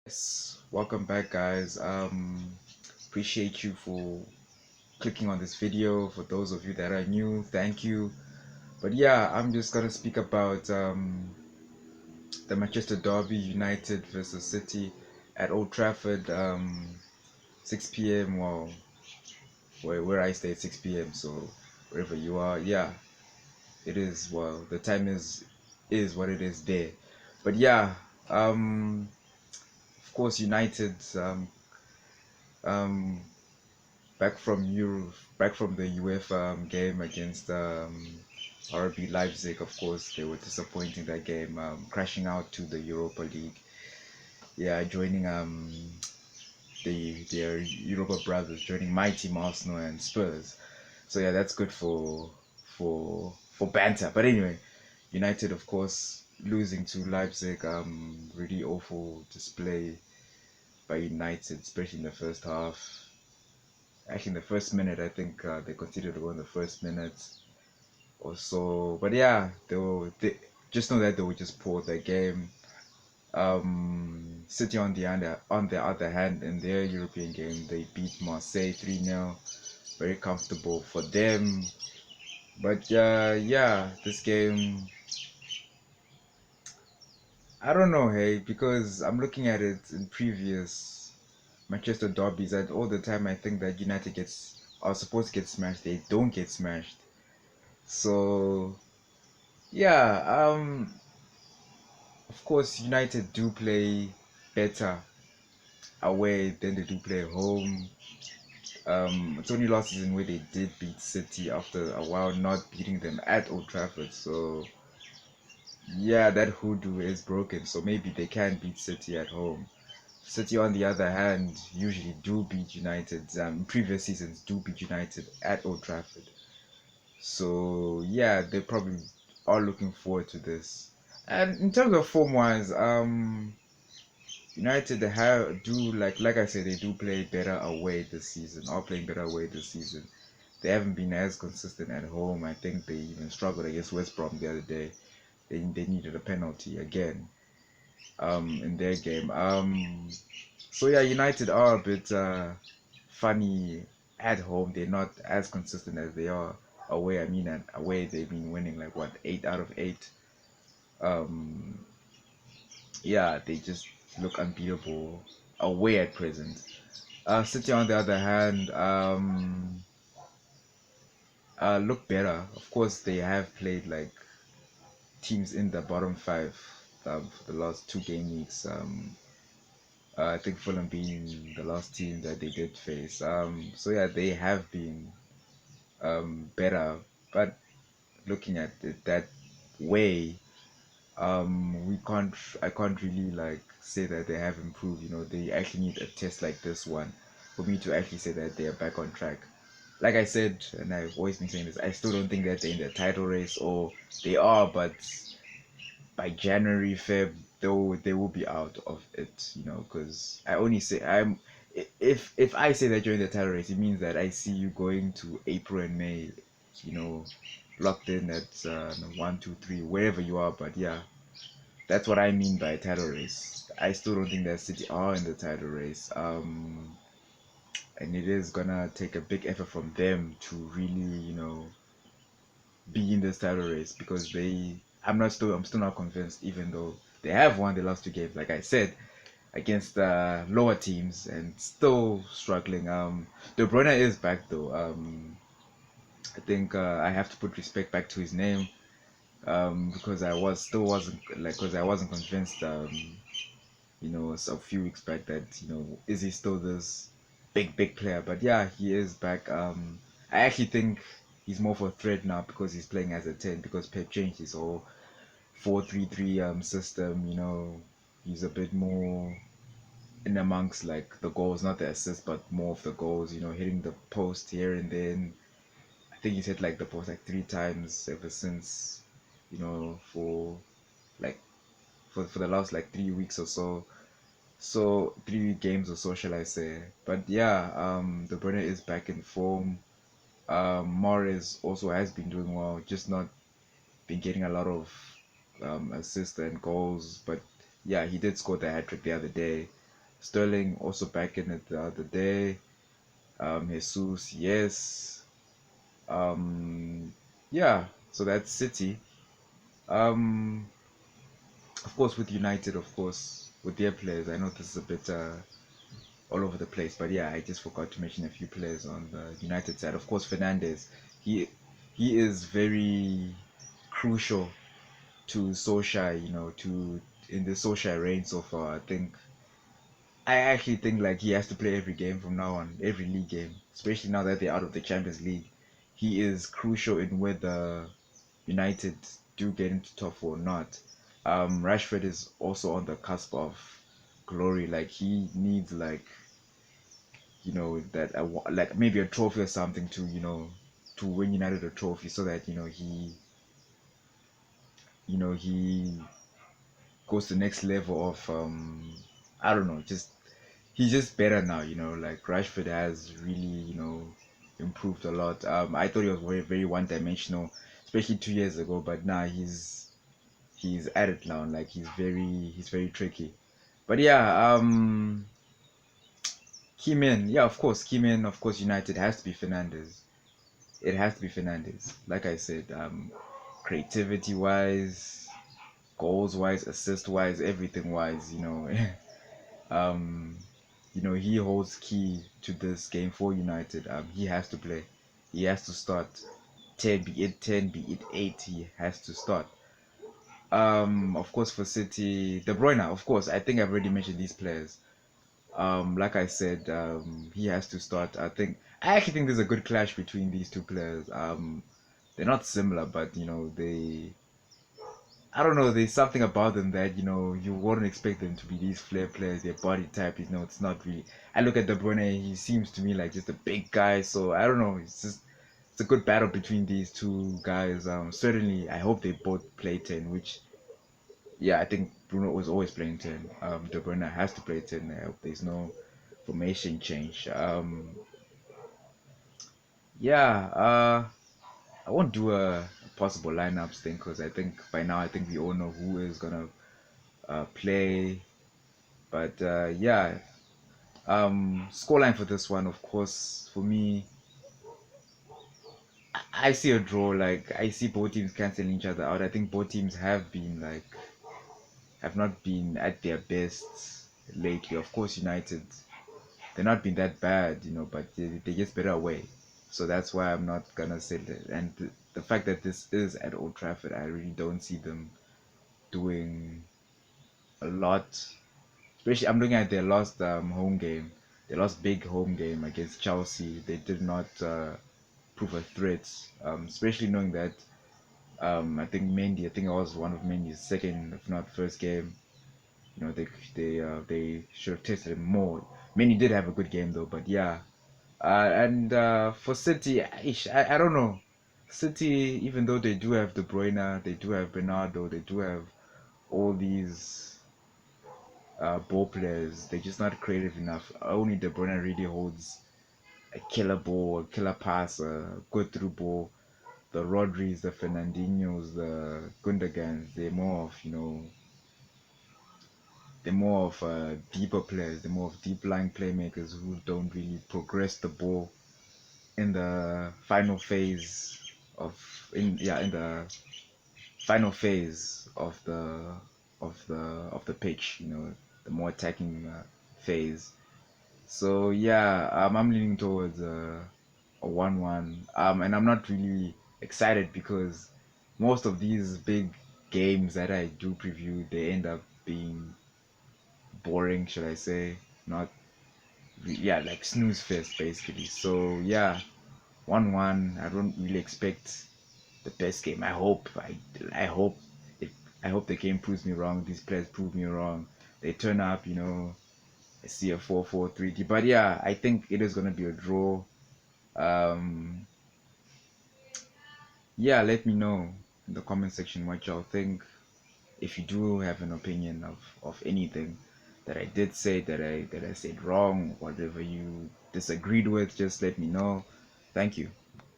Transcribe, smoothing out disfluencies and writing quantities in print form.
Yes, welcome back, guys. Appreciate you for clicking on this video. For those of you that are new, thank you. But yeah, I'm just gonna speak about the Manchester Derby, United versus City at Old Trafford, 6 p.m. Well, where I stay at 6 p.m. So wherever you are, yeah, it is. Well, the time is what it is there. But yeah, of course, United um back from Europe, back from the UEFA game against RB Leipzig. Of course, they were disappointing that game, crashing out to the Europa League. Yeah, joining their Europa brothers, joining my team Arsenal and Spurs. So yeah, that's good for banter. But anyway, United, of course, losing to Leipzig. Really awful display by United, especially in the first half. Actually, in the first minute, I think they conceded a goal in the first minute or so. But yeah, they just know that they will just pull the game. City on the other hand, in their European game, they beat Marseille 3-0. Very comfortable for them. But yeah, this game, I don't know, hey, because I'm looking at it in previous Manchester derbies, and all the time I think that United are supposed to get smashed. They don't get smashed. So yeah, of course United do play better away than they do play home. It's only last season where they did beat City after a while not beating them at Old Trafford. So yeah, that hoodoo is broken. So maybe they can beat City at home. City, on the other hand, usually do beat United. Previous seasons do beat United at Old Trafford. So yeah, they probably are looking forward to this. And in terms of form wise, United they have do like I said, they do play better away this season. Are playing better away this season. They haven't been as consistent at home. I think they even struggled against West Brom the other day. They needed a penalty again in their game. So yeah, United are a bit funny at home. They're not as consistent as they are away. I mean, at away they've been winning like what 8 out of 8. Um, yeah, they just look unbeatable away at present. City, on the other hand, look better. Of course, they have played like teams in the bottom five for the last 2 game weeks. I think Fulham being the last team that they did face. So yeah, they have been better, but looking at it that way, we can't. I can't really like say that they have improved. They actually need a test like this one for me to actually say that they are back on track. Like I said, and I've always been saying this, I still don't think that they're in the title race, or they are, but by January, Feb, they will be out of it, because I only say if I say that you're in the title race, it means that I see you going to April and May, you know, locked in at 1, 2, 3, wherever you are. But yeah, that's what I mean by title race. I still don't think that City are in the title race. And it is gonna take a big effort from them to really, be in this title race because I'm still not convinced, even though they have won the last 2 games, like I said, against lower teams and still struggling. De Bruyne is back though. I think I have to put respect back to his name. Because I wasn't convinced. A few weeks back that is he still this big player? But yeah, he is back. I actually think he's more for a threat now because he's playing as a 10 because Pep changed his whole 4-3-3 system. He's a bit more in amongst like the goals, not the assists, but more of the goals. Hitting the post here and then. I think he's hit like the post like 3 times ever since. Like for the last like 3 weeks or so. So 3 games or so, shall I say? But yeah, De Bruyne is back in form. Morris also has been doing well, just not been getting a lot of assists and goals. But yeah, he did score the hat trick the other day. Sterling also back in it the other day. Jesus, yes. Um, yeah, so that's City. Um, of course, with United, of course, with their players, I know this is a bit all over the place, but yeah, I just forgot to mention a few players on the United side. Of course, Fernandez, he he is very crucial to Solskjaer, to in the Solskjaer reign so far. I actually think like he has to play every game from now on, every league game, especially now that they're out of the Champions League. He is crucial in whether United do get into top four or not. Rashford is also on the cusp of glory. Like he needs that like maybe a trophy or something to to win United a trophy so that he goes to the next level of I don't know, just he's just better now, like Rashford has really, improved a lot. I thought he was very, very one dimensional, especially 2 years ago, but now he's at it now, like he's very tricky. But yeah, key men, yeah, of course, key men, of course, United has to be Fernandez. It has to be Fernandez. Like I said, creativity wise, goals wise, assist wise, everything wise, um, he holds key to this game for United. He has to play. He has to start. 10 be it 10 be it 8, he has to start. Of course for City, De Bruyne, of course, I think I've already mentioned these players. Like I said, he has to start. I actually think there's a good clash between these two players. They're not similar, but I don't know. There's something about them that you wouldn't expect them to be these flair players. Their body type, it's not really. I look at De Bruyne. He seems to me like just a big guy. So I don't know. It's a good battle between these two guys. Certainly, I hope they both play 10. Which, yeah, I think Bruno was always playing 10. De Bruyne has to play 10. I hope there's no formation change. Yeah. I won't do a possible lineups thing because I think by now we all know who is gonna play. But yeah, scoreline for this one, of course, for me, I see a draw. Like I see both teams canceling each other out. I think both teams have not been at their best lately. Of course, United, they're not been that bad, but they just better away. So that's why I'm not gonna say that. And the fact that this is at Old Trafford, I really don't see them doing a lot. Especially, I'm looking at their last home game, their last big home game against Chelsea. They did not prove a threat. Especially knowing that I think it was one of Mendy's second, if not first game. They should have tested him more. Mendy did have a good game though, but yeah. And for City, I don't know. City, even though they do have De Bruyne, they do have Bernardo, they do have all these ball players, they're just not creative enough. Only De Bruyne really holds a killer ball, a killer pass, a good through ball. The Rodris, the Fernandinhos, the Gundogans, they're more of deeper players. They're more of deep lying playmakers who don't really progress the ball in the final phase in the final phase of the pitch. The more attacking phase. So yeah, I'm leaning towards a 1-1. And I'm not really excited because most of these big games that I do preview, they end up being boring, should I say? Not, yeah, like snooze fest basically. So yeah, 1-1. I don't really expect the best game. I hope it. I hope the game proves me wrong. These players prove me wrong. They turn up, I see a 4-4-3. But yeah, I think it is gonna be a draw. Um, yeah, let me know in the comment section what y'all think. If you do have an opinion of anything that I did say that I said wrong, whatever you disagreed with, just let me know. Thank you.